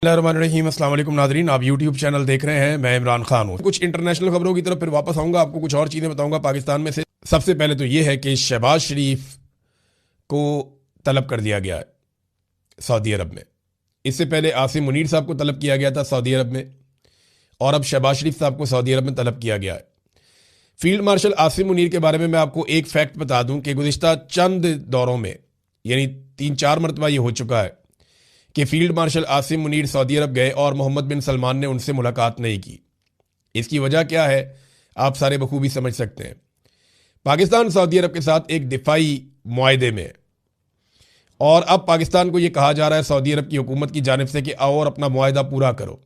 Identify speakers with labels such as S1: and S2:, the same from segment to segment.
S1: बिस्मिल्लाहिर्रहमानिर्रहीम। अस्सलाम वालेकुम नाज़रीन, आप यूट्यूब चैनल देख रहे हैं। मैं इमरान खान हूँ। कुछ इंटरनेशनल खबरों की तरफ फिर वापस आऊँगा, आपको कुछ और चीज़ें बताऊँगा पाकिस्तान में से। सबसे पहले तो ये है कि शहबाज शरीफ को तलब कर दिया गया है सऊदी अरब में। इससे पहले आसिम मुनीर साहब को तलब किया गया था सऊदी अरब में, और अब शहबाज शरीफ साहब को सऊदी अरब में तलब किया गया है। फील्ड मार्शल आसिम मुनीर के बारे में मैं आपको एक फैक्ट बता दूं कि गुज़िश्ता चंद दौरों में, यानी 3-4 मरतबा ये हो चुका है कि फील्ड मार्शल आसिम मुनीर सऊदी अरब गए और मोहम्मद बिन सलमान ने उनसे मुलाकात नहीं की। इसकी वजह क्या है आप सारे बखूबी समझ सकते हैं। पाकिस्तान सऊदी अरब के साथ एक दिफाई मुआहदे में है, और अब पाकिस्तान को यह कहा जा रहा है सऊदी अरब की हुकूमत की जानिब से कि आओ और अपना मुआहदा पूरा करो,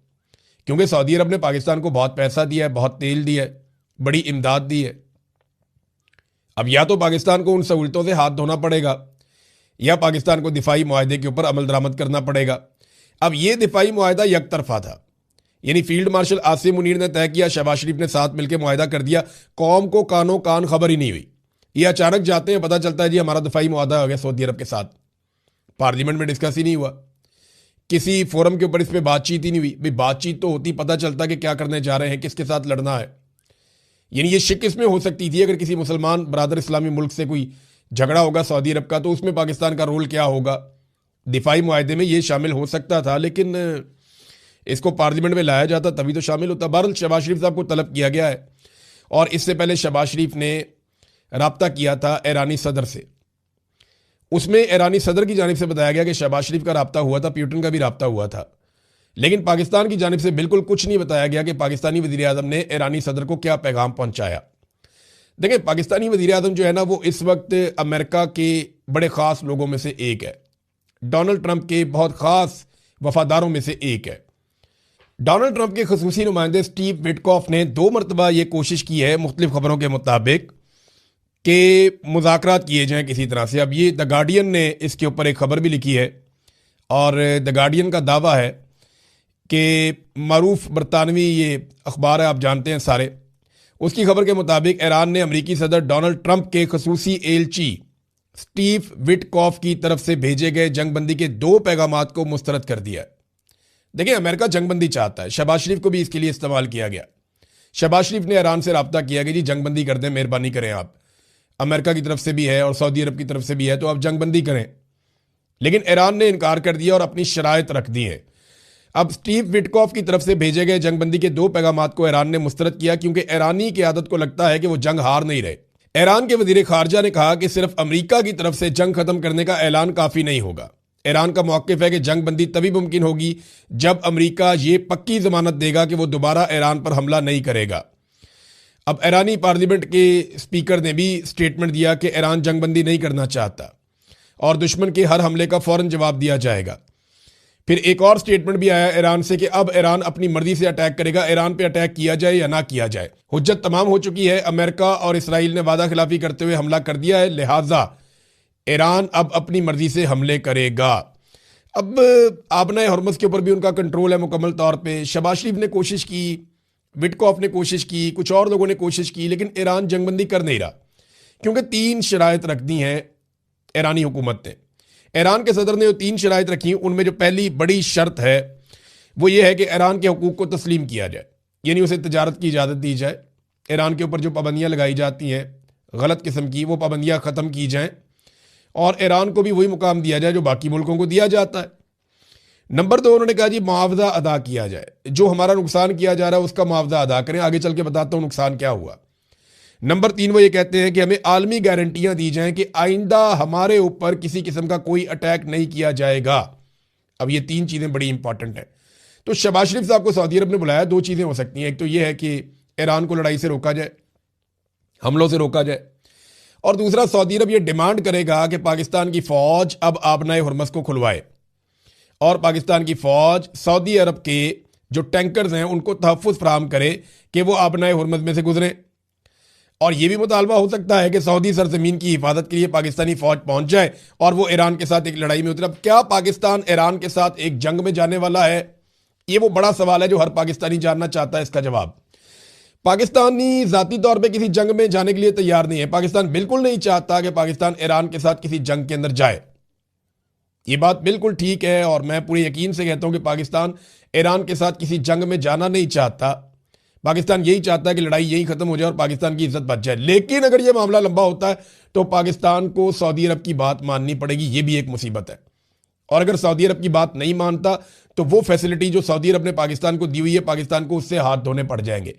S1: क्योंकि सऊदी अरब ने पाकिस्तान को बहुत पैसा दिया है, बहुत तेल दिया है, बड़ी इमदाद दी है। अब या तो पाकिस्तान को उन सहूलतों से हाथ धोना पड़ेगा या पाकिस्तान को दिफाई मुआहदे के ऊपर अमल दरामद करना पड़ेगा। अब ये दिफाई मुआहदा एक तरफा था, यानी फील्ड मार्शल आसिम मुनीर ने तय किया, शहबाज शरीफ ने साथ मिलकर मुआहदा कर दिया, कौम को कानो कान खबर ही नहीं हुई। ये अचानक जाते हैं, पता चलता है जी हमारा दिफाई मुआहदा हो गया सऊदी अरब के साथ। पार्लियामेंट में डिस्कस ही नहीं हुआ, किसी फोरम के ऊपर इस पर बातचीत ही नहीं हुई। भाई बातचीत तो होती, पता चलता कि क्या करने जा रहे हैं, किसके साथ लड़ना है। यानी ये शिक इसमें हो सकती थी अगर किसी मुसलमान बरादर इस्लामी मुल्क से कोई झगड़ा होगा सऊदी अरब का, तो उसमें पाकिस्तान का रोल क्या होगा। दिफाई मुआहदे में ये शामिल हो सकता था, लेकिन इसको पार्लियामेंट में लाया जाता तभी तो शामिल होता। बहरहाल शहबाज शरीफ साहब को तलब किया गया है, और इससे पहले शहबाज शरीफ ने रब्ता किया था ईरानी सदर से। उसमें ईरानी सदर की जानिब से बताया गया कि शहबाज शरीफ का रब्ता हुआ था, पुतिन का भी रब्ता हुआ था, लेकिन पाकिस्तान की जानिब से बिल्कुल कुछ नहीं बताया गया कि पाकिस्तानी वज़ीर आज़म ने ईरानी सदर को क्या पैगाम पहुंचाया। देखिए, पाकिस्तानी वज़ीर आज़म जो है ना, वो इस वक्त अमेरिका के बड़े ख़ास लोगों में से एक है, डोनाल्ड ट्रंप के बहुत ख़ास वफादारों में से एक है। डोनाल्ड ट्रंप के खसूसी नुमाइंदे स्टीव विटकॉफ ने 2 मरतबा ये कोशिश की है मुख्तलिफ खबरों के मुताबिक कि मुज़ाकरात किए जाएँ किसी तरह से। अब ये द गार्डियन ने इसके ऊपर एक खबर भी लिखी है, और द गार्डियन का दावा है कि मारूफ बरतानवी ये अखबार है, आप जानते हैं सारे, उसकी खबर के मुताबिक ईरान ने अमेरिकी सदर डोनाल्ड ट्रंप के खसूसी एलची स्टीव विटकॉफ की तरफ से भेजे गए जंगबंदी के 2 पैगामात को मुस्तरद कर दिया। देखिए, अमेरिका जंगबंदी चाहता है, शहबाज शरीफ को भी इसके लिए इस्तेमाल किया गया। शहबाज शरीफ ने ईरान से रब्ता किया कि जी जंगबंदी कर दें, मेहरबानी करें, आप अमेरिका की तरफ से भी है और सऊदी अरब की तरफ से भी है, तो आप जंगबंदी करें। लेकिन ईरान ने इनकार कर दिया और अपनी शराइत रख दी है। अब स्टीव विटकॉफ की तरफ से भेजे गए जंगबंदी के 2 पैगामात को ईरान ने मुस्तरद किया, क्योंकि ईरानी क़यादत को लगता है कि वो जंग हार नहीं रहे। ईरान के वज़ीर ख़ारजा ने कहा कि सिर्फ अमेरिका की तरफ से जंग खत्म करने का ऐलान काफ़ी नहीं होगा। ईरान का मौक़िफ़ है कि जंगबंदी तभी मुमकिन होगी जब अमेरिका ये पक्की ज़मानत देगा कि वो दोबारा ईरान पर हमला नहीं करेगा। अब ईरानी पार्लियामेंट के स्पीकर ने भी स्टेटमेंट दिया कि ईरान जंगबंदी नहीं करना चाहता और दुश्मन के हर हमले का फ़ौरन जवाब दिया जाएगा। फिर एक और स्टेटमेंट भी आया ईरान से कि अब ईरान अपनी मर्जी से अटैक करेगा, ईरान पे अटैक किया जाए या ना किया जाए। हुज्जत तमाम हो चुकी है, अमेरिका और इसराइल ने वादा खिलाफी करते हुए हमला कर दिया है, लिहाजा ईरान अब अपनी मर्जी से हमले करेगा। अब आबना हरमुज़ के ऊपर भी उनका कंट्रोल है मुकम्मल तौर पर। शहबाज शरीफ ने कोशिश की, विटकॉफ ने कोशिश की, कुछ और लोगों ने कोशिश की, लेकिन ईरान जंगबंदी कर नहीं रहा, क्योंकि 3 शराइत रख दी हैं ईरानी हुकूमत ने। ईरान के सदर ने जो 3 शराइत रखी, उनमें जो पहली बड़ी शर्त है वो ये है कि ईरान के हकूक़ को तस्लीम किया जाए, यानी उसे तजारत की इजाज़त दी जाए। ईरान के ऊपर जो पाबंदियाँ लगाई जाती हैं गलत किस्म की, वो पाबंदियाँ ख़त्म की जाएँ और ईरान को भी वही मुकाम दिया जाए जो बाकी मुल्कों को दिया जाता है। नंबर 2, उन्होंने कहा जी मुआवजा अदा किया जाए, जो हमारा नुकसान किया जा रहा है उसका मुआवजा अदा करें। आगे चल के बताता हूँ नुकसान क्या हुआ। नंबर 3, वो ये कहते हैं कि हमें आलमी गारंटियां दी जाएं कि आइंदा हमारे ऊपर किसी किस्म का कोई अटैक नहीं किया जाएगा। अब ये 3 चीज़ें बड़ी इंपॉर्टेंट हैं। तो शहबाज शरीफ साहब को सऊदी अरब ने बुलाया, 2 चीज़ें हो सकती हैं। एक तो ये है कि ईरान को लड़ाई से रोका जाए, हमलों से रोका जाए, और दूसरा सऊदी अरब ये डिमांड करेगा कि पाकिस्तान की फ़ौज अब आबनाए हरमुज़ को खुलवाए और पाकिस्तान की फ़ौज सऊदी अरब के जो टैंकर्स हैं उनको तहफ़्फ़ुज़ फराहम करे कि वो आबनाए हरमुज़ में से गुजरें। और यह भी मुतालबा हो सकता है कि सऊदी सरजमीन की हिफाजत के लिए पाकिस्तानी फौज पहुंच जाए और वो ईरान के साथ एक लड़ाई में उतरे। अब क्या पाकिस्तान ईरान के साथ एक जंग में जाने वाला है? ये वो बड़ा सवाल है जो हर पाकिस्तानी जानना चाहता है। इसका जवाब, पाकिस्तानी ज़ाती तौर पे किसी जंग में जाने के लिए तैयार नहीं है। पाकिस्तान बिल्कुल नहीं चाहता कि पाकिस्तान ईरान के साथ किसी जंग के अंदर जाए। ये बात बिल्कुल ठीक है और मैं पूरे यकीन से कहता हूं कि पाकिस्तान ईरान के साथ किसी जंग में जाना नहीं चाहता। पाकिस्तान यही चाहता है कि लड़ाई यही खत्म हो जाए और पाकिस्तान की इज्जत बच जाए। लेकिन अगर ये मामला लंबा होता है तो पाकिस्तान को सऊदी अरब की बात माननी पड़ेगी, ये भी एक मुसीबत है। और अगर सऊदी अरब की बात नहीं मानता तो वो फैसिलिटी जो सऊदी अरब ने पाकिस्तान को दी हुई है, पाकिस्तान को उससे हाथ धोने पड़ जाएंगे।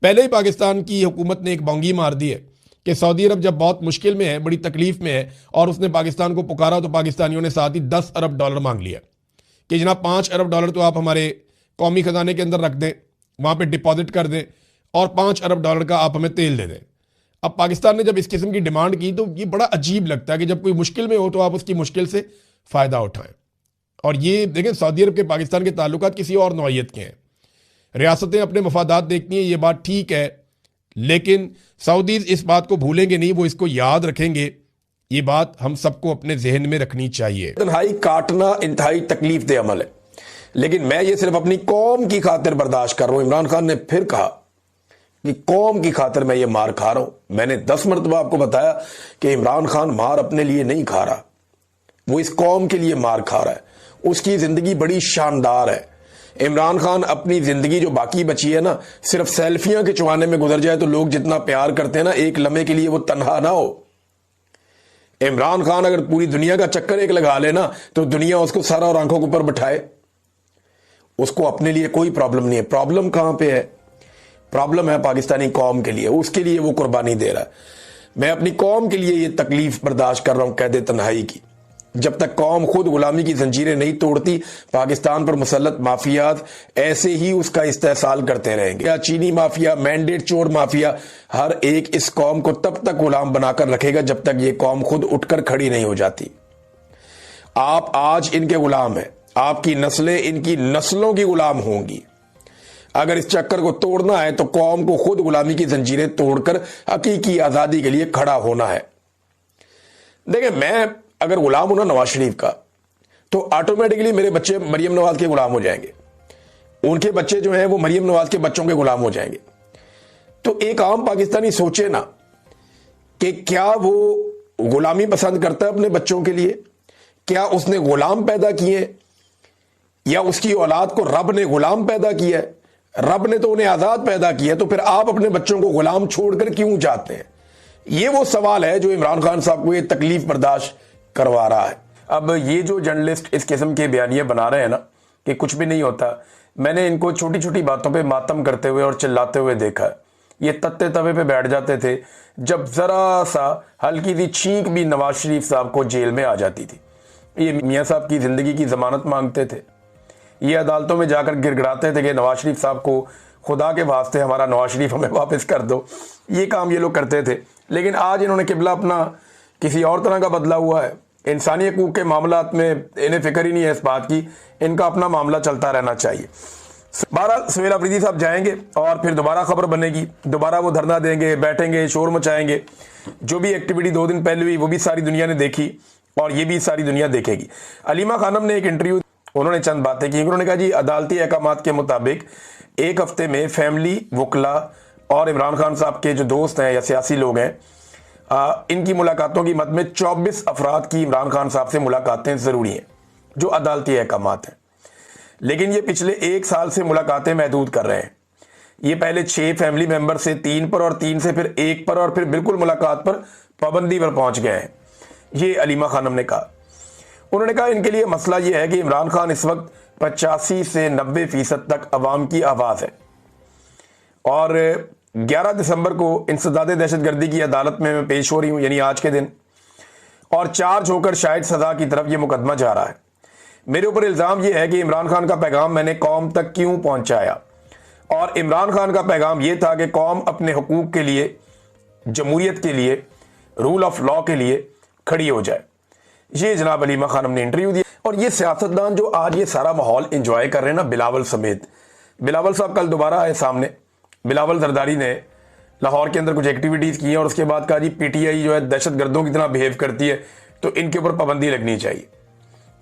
S1: पहले ही पाकिस्तान की हुकूमत ने एक बोंगी मार दी है कि सऊदी अरब जब बहुत मुश्किल में है, बड़ी तकलीफ में है और उसने पाकिस्तान को पुकारा तो पाकिस्तानियों ने साथ ही 10 अरब डॉलर मांग लिया कि जनाब 5 अरब डॉलर तो आप हमारे कौमी खजाने के अंदर रख दें, वहां पे डिपॉजिट कर दें और 5 अरब डॉलर का आप हमें तेल दे दें। अब पाकिस्तान ने जब इस किस्म की डिमांड की तो ये बड़ा अजीब लगता है कि जब कोई मुश्किल में हो तो आप उसकी मुश्किल से फायदा उठाएं। और ये देखें, सऊदी अरब के पाकिस्तान के ताल्लुकात किसी और नौइयत के हैं। रियासतें अपने मफादात देखती हैं, ये बात ठीक है, लेकिन सऊदीज इस बात को भूलेंगे नहीं, वो इसको याद रखेंगे। ये बात हम सबको अपने जहन में रखनी चाहिए।
S2: तन्हाई काटना इंतहाई तकलीफ दे अमल है, लेकिन मैं ये सिर्फ अपनी कौम की खातिर बर्दाश्त कर रहा हूं। इमरान खान ने फिर कहा कि कौम की खातिर मैं ये मार खा रहा हूं। मैंने 10 मरतबा आपको बताया कि इमरान खान मार अपने लिए नहीं खा रहा, वो इस कौम के लिए मार खा रहा है। उसकी जिंदगी बड़ी शानदार है। इमरान खान अपनी जिंदगी जो बाकी बची है ना, सिर्फ सेल्फियां के चुहाने में गुजर जाए तो लोग जितना प्यार करते हैं ना, एक लम्हे के लिए वो तन्हा ना हो। इमरान खान अगर पूरी दुनिया का चक्कर एक लगा लेना तो दुनिया उसको सर और आंखों के ऊपर बिठाए। उसको अपने लिए कोई प्रॉब्लम नहीं है। प्रॉब्लम कहां पे है? प्रॉब्लम है पाकिस्तानी कौम के लिए, उसके लिए वो कुर्बानी दे रहा है। मैं अपनी कौम के लिए ये तकलीफ बर्दाश्त कर रहा हूं, कैद तन्हाई की। जब तक कौम खुद गुलामी की जंजीरें नहीं तोड़ती, पाकिस्तान पर मुसल्लत माफियात ऐसे ही उसका इस्तेहसाल करते रहेंगे। या चीनी माफिया, मैंडेट चोर माफिया, हर एक इस कौम को तब तक गुलाम बनाकर रखेगा जब तक ये कौम खुद उठकर खड़ी नहीं हो जाती। आप आज इनके गुलाम हैं, आपकी नस्लें इनकी नस्लों की गुलाम होंगी। अगर इस चक्कर को तोड़ना है तो कौम को खुद गुलामी की जंजीरें तोड़कर हकीकी आजादी के लिए खड़ा होना है। देखिए, मैं अगर गुलाम हूं ना नवाज शरीफ का, तो ऑटोमेटिकली मेरे बच्चे मरियम नवाज के गुलाम हो जाएंगे, उनके बच्चे जो हैं वो मरियम नवाज के बच्चों के गुलाम हो जाएंगे। तो एक आम पाकिस्तानी सोचे ना कि क्या वो गुलामी पसंद करता है अपने बच्चों के लिए? क्या उसने गुलाम पैदा किए या उसकी औलाद को रब ने गुलाम पैदा किया है? रब ने तो उन्हें आजाद पैदा किया, तो फिर आप अपने बच्चों को गुलाम छोड़कर क्यों जाते हैं? ये वो सवाल है जो इमरान खान साहब को ये तकलीफ बर्दाश्त करवा रहा है। अब ये जो जर्नलिस्ट इस किस्म के बयानिए बना रहे हैं ना कि कुछ भी नहीं होता, मैंने इनको छोटी छोटी बातों पे मातम करते हुए और चिल्लाते हुए देखा है। ये तत्ते तवे पे बैठ जाते थे जब जरा सा हल्की सी छींक भी नवाज शरीफ साहब को जेल में आ जाती थी। ये मियाँ साहब की जिंदगी की जमानत मांगते थे, ये अदालतों में जाकर गिड़गिड़ाते थे कि नवाज शरीफ साहब को खुदा के वास्ते हमारा नवाज शरीफ हमें वापस कर दो। ये काम ये लोग करते थे, लेकिन आज इन्होंने किबला अपना किसी और तरह का बदला हुआ है। इंसानी हकूक के मामलात में इन्हें फिक्र ही नहीं है इस बात की, इनका अपना मामला चलता रहना चाहिए। 12 सुहेल अफरीदी साहब जाएंगे और फिर दोबारा खबर बनेगी, दोबारा वो धरना देंगे, बैठेंगे, शोर मचाएंगे। जो भी एक्टिविटी 2 दिन पहले हुई वो भी सारी दुनिया ने देखी और ये भी सारी दुनिया देखेगी। अलीमा खानम ने एक इंटरव्यू, उन्होंने चंद बातें की। उन्होंने कहा जी, अदालती अहकामात के मुताबिक 1 हफ्ते में फैमिली, वकला और इमरान खान साहब के जो दोस्त हैं या सियासी लोग हैं, इनकी मुलाकातों की मद में 24 अफराद की इमरान खान साहब से मुलाकातें जरूरी हैं जो अदालती अहकामात हैं। लेकिन ये पिछले 1 साल से मुलाकातें महदूद कर रहे हैं। ये पहले 6 फैमिली मेंबर से 3 पर और 3 से फिर 1 पर और फिर बिल्कुल मुलाकात पर पाबंदी पर पहुंच गए हैं, ये अलीमा खानम ने कहा। उन्होंने कहा इनके लिए मसला यह है कि इमरान खान इस वक्त 85 से 90% तक अवाम की आवाज है और 11 दिसंबर को इंसदाद दहशतगर्दी की अदालत में मैं पेश हो रही हूं, यानी आज के दिन, और चार्ज होकर शायद सजा की तरफ यह मुकदमा जा रहा है। मेरे ऊपर इल्जाम यह है कि इमरान खान का पैगाम मैंने कौम तक क्यों पहुंचाया, और इमरान खान का पैगाम यह था कि कौम अपने हुकूक के लिए, जमहूरियत के लिए, रूल ऑफ लॉ के लिए खड़ी हो जाए। ये जनाब अलीमा खानम ने इंटरव्यू दिया। और ये सियासतदान जो आज ये सारा माहौल एंजॉय कर रहे हैं ना, बिलावल समेत, बिलावल साहब कल दोबारा आए सामने। बिलावल जरदारी ने लाहौर के अंदर कुछ एक्टिविटीज की हैं और उसके बाद कहा जी पीटीआई जो है दहशतगर्दों की तरह बिहेव करती है तो इनके ऊपर पाबंदी लगनी चाहिए।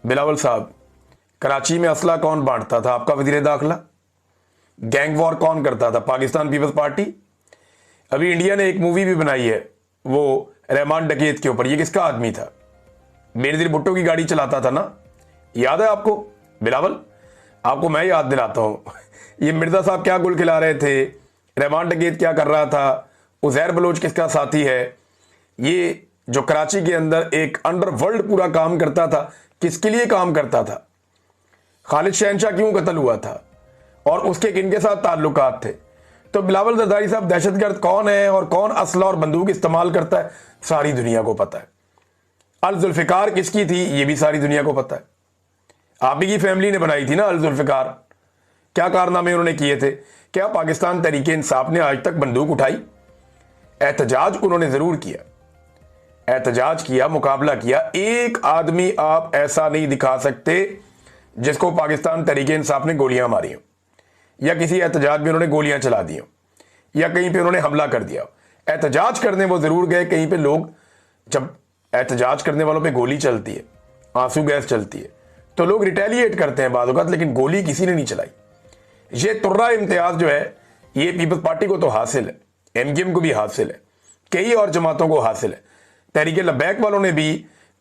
S2: बिलावल साहब, कराची में असला कौन बांटता था? आपका वजीर दाखिला। गैंग वॉर कौन करता था? Pakistan Peoples Party. अभी इंडिया ने एक मूवी भी बनाई है वो रहमान डकैत के ऊपर, ये किसका आदमी था? बेनजीर भुट्टो की गाड़ी चलाता था ना। याद है आपको बिलावल? आपको मैं याद दिलाता हूं ये मिर्जा साहब क्या गुल खिला रहे थे, रहमान डगेत क्या कर रहा था, उजैर बलोच किसका साथी है, ये जो कराची के अंदर एक अंडरवर्ल्ड पूरा काम करता था, किसके लिए काम करता था, खालिद शहनशाह क्यों कत्ल हुआ था और उसके किनके साथ ताल्लुकात थे। तो बिलावल जरदारी साहब दहशतगर्द कौन है और कौन असला और बंदूक इस्तेमाल करता है, सारी दुनिया को पता है। अल जुल्फिकार किसकी थी, ये भी सारी दुनिया को पता है। आप ही की फैमिली ने बनाई थी ना अल जुल्फिकार। क्या कारनामे उन्होंने किए थे? क्या पाकिस्तान तहरीके इंसाफ ने आज तक बंदूक उठाई? एहतजाज उन्होंने जरूर किया, एहतजाज किया, मुकाबला किया। एक आदमी आप ऐसा नहीं दिखा सकते जिसको पाकिस्तान तहरीके इंसाफ ने गोलियां मारी हो या किसी एहतजाज में उन्होंने गोलियां चला दी हो या कहीं पे उन्होंने हमला कर दिया। एहतजाज करने वो जरूर गए कहीं पे। लोग जब एहतजाज करने वालों पे गोली चलती है, आंसू गैस चलती है, तो लोग रिटेलिएट करते हैं बादौगत, लेकिन गोली किसी ने नहीं चलाई। ये तुर्रा इम्तियाज जो है ये पीपल्स पार्टी को तो हासिल है, एमकेएम को भी हासिल है, कई और जमातों को हासिल है। तहरीके लब्बैक वालों ने भी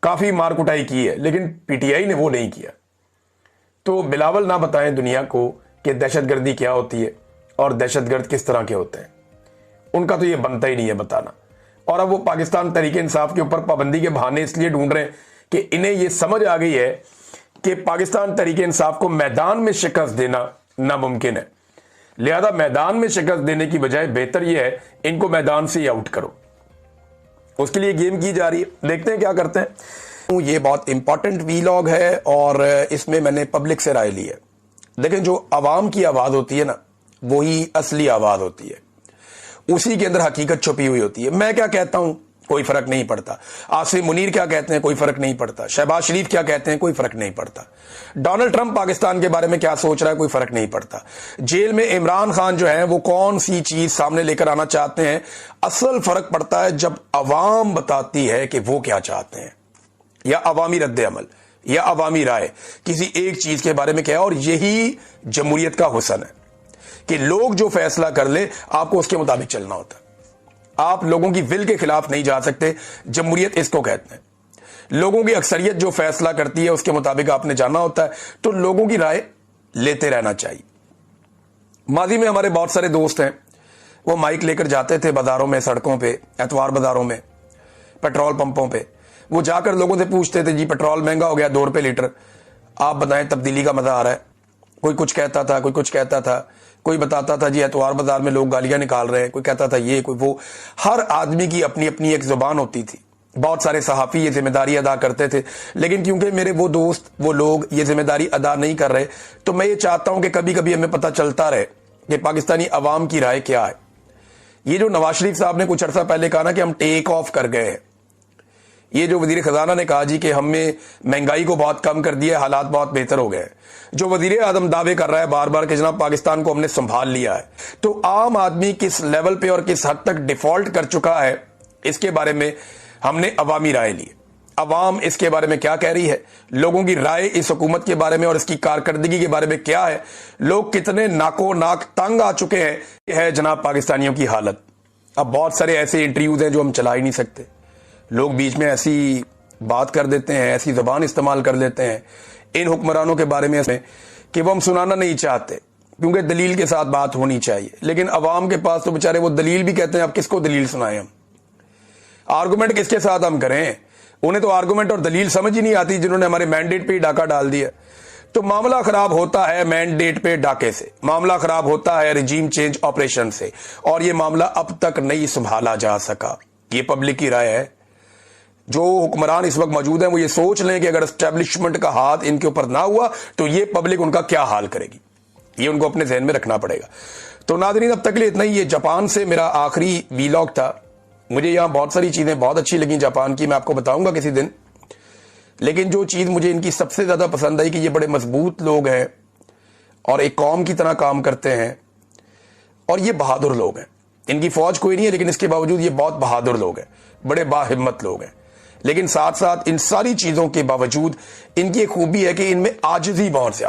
S2: काफी मार कुटाई की है, लेकिन पीटीआई ने वो नहीं किया। तो बिलावल ना बताएं दुनिया को कि दहशतगर्दी क्या होती है और दहशतगर्द किस तरह के होते हैं, उनका तो ये बनता ही नहीं है बताना। और अब वो पाकिस्तान तहरीके इंसाफ के ऊपर पाबंदी के बहाने इसलिए ढूंढ रहे हैं कि इन्हें ये समझ आ गई है कि पाकिस्तान तहरीके इंसाफ को मैदान में शिकस्त देना नामुमकिन है। लिहाजा मैदान में शिकस्त देने की बजाय बेहतर यह है इनको मैदान से ही आउट करो। उसके लिए गेम की जा रही है, देखते हैं क्या करते हैं। ये बहुत इंपॉर्टेंट वीलॉग है और इसमें मैंने पब्लिक से राय ली है। लेकिन जो आवाम की आवाज होती है ना, वही असली आवाज होती है, उसी के अंदर हकीकत छुपी हुई होती है। मैं क्या कहता हूं कोई फर्क नहीं पड़ता, आसिम मुनीर क्या कहते हैं कोई फर्क नहीं पड़ता, शहबाज शरीफ क्या कहते हैं कोई फर्क नहीं पड़ता, डोनाल्ड ट्रंप पाकिस्तान के बारे में क्या सोच रहा है कोई फर्क नहीं पड़ता, जेल में इमरान खान जो है वो कौन सी चीज सामने लेकर आना चाहते हैं। असल फर्क पड़ता है जब अवाम बताती है कि वो क्या चाहते हैं, या अवामी रद्द अमल या अवामी राय किसी एक चीज के बारे में क्या है। और यही जमहूरियत का हुस्न है कि लोग जो फैसला कर ले आपको उसके मुताबिक चलना होता है। आप लोगों की विल के खिलाफ नहीं जा सकते, जमहूरियत इसको कहते हैं। लोगों की अक्सरियत जो फैसला करती है उसके मुताबिक आपने जाना होता है, तो लोगों की राय लेते रहना चाहिए। माजी में हमारे बहुत सारे दोस्त हैं, वो माइक लेकर जाते थे बाजारों में, सड़कों पे, एतवार बाजारों में, पेट्रोल पंपों पे। वो जाकर लोगों से पूछते थे जी पेट्रोल महंगा हो गया 2 रुपए लीटर, आप बताएं तब्दीली का मजा आ रहा है। कोई कुछ कहता था, कोई कुछ कहता था, कोई बताता था जी एतवार बाजार में लोग गालियां निकाल रहे हैं, कोई कहता था ये कोई वो। हर आदमी की अपनी अपनी एक जुबान होती थी। बहुत सारे सहाफी ये जिम्मेदारी अदा करते थे, लेकिन क्योंकि मेरे वो दोस्त वो लोग ये जिम्मेदारी अदा नहीं कर रहे, तो मैं ये चाहता हूं कि कभी कभी हमें पता चलता रहे कि पाकिस्तानी अवाम की राय क्या है। ये जो नवाज शरीफ साहब ने कुछ अर्सा पहले कहा ना कि हम टेक ऑफ कर गए हैं, ये जो वजीर खजाना ने कहा जी कि हमने महंगाई को बहुत कम कर दिया, हालात बहुत बेहतर हो गए, जो वजीर आजम दावे कर रहा है बार बार कि जनाब पाकिस्तान को हमने संभाल लिया है, तो आम आदमी किस लेवल पे और किस हद तक डिफॉल्ट कर चुका है इसके बारे में हमने अवामी राय ली। अवाम इसके बारे में क्या कह रही है, लोगों की राय इस हुकूमत के बारे में और इसकी कारकर्दगी के बारे में क्या है, लोग कितने नाको नाक तंग आ चुके हैं, यह है जनाब पाकिस्तानियों की हालत। अब बहुत सारे ऐसे इंटरव्यूज हैं जो हम चला ही नहीं सकते, लोग बीच में ऐसी बात कर देते हैं, ऐसी जबान इस्तेमाल कर लेते हैं इन हुक्मरानों के बारे में कि वो हम सुनाना नहीं चाहते, क्योंकि दलील के साथ बात होनी चाहिए। लेकिन अवाम के पास तो बेचारे वो दलील भी कहते हैं, अब किसको दलील सुनाएं हम, आर्गुमेंट किसके साथ हम करें। उन्हें तो आर्गुमेंट और दलील समझ ही नहीं आती, जिन्होंने हमारे मैंडेट पे डाका डाल दिया। तो मामला खराब होता है मैंडेट पे डाके से, मामला खराब होता है रिजीम चेंज ऑपरेशन से, और ये मामला अब तक नहीं संभाला जा सका। ये पब्लिक की राय है। जो हुक्मरान इस वक्त मौजूद हैं वो ये सोच लें कि अगर एस्टेब्लिशमेंट का हाथ इनके ऊपर ना हुआ तो ये पब्लिक उनका क्या हाल करेगी, ये उनको अपने ज़हन में रखना पड़ेगा। तो नाज़रीन अब तक के लिए इतना ही। ये जापान से मेरा आखिरी वीलॉग था। मुझे यहां बहुत सारी चीजें बहुत अच्छी लगी जापान की, मैं आपको बताऊंगा किसी दिन। लेकिन जो चीज मुझे इनकी सबसे ज्यादा पसंद आई कि ये बड़े मजबूत लोग हैं और एक कौम की तरह काम करते हैं, और ये बहादुर लोग हैं। इनकी फौज कोई नहीं है, लेकिन इसके बावजूद ये बहुत बहादुर लोग हैं, बड़े बाहिम्मत लोग हैं। लेकिन साथ साथ इन सारी चीजों के बावजूद इनकी एक खूबी है कि इनमें आजिज़ी बहुत ज्यादा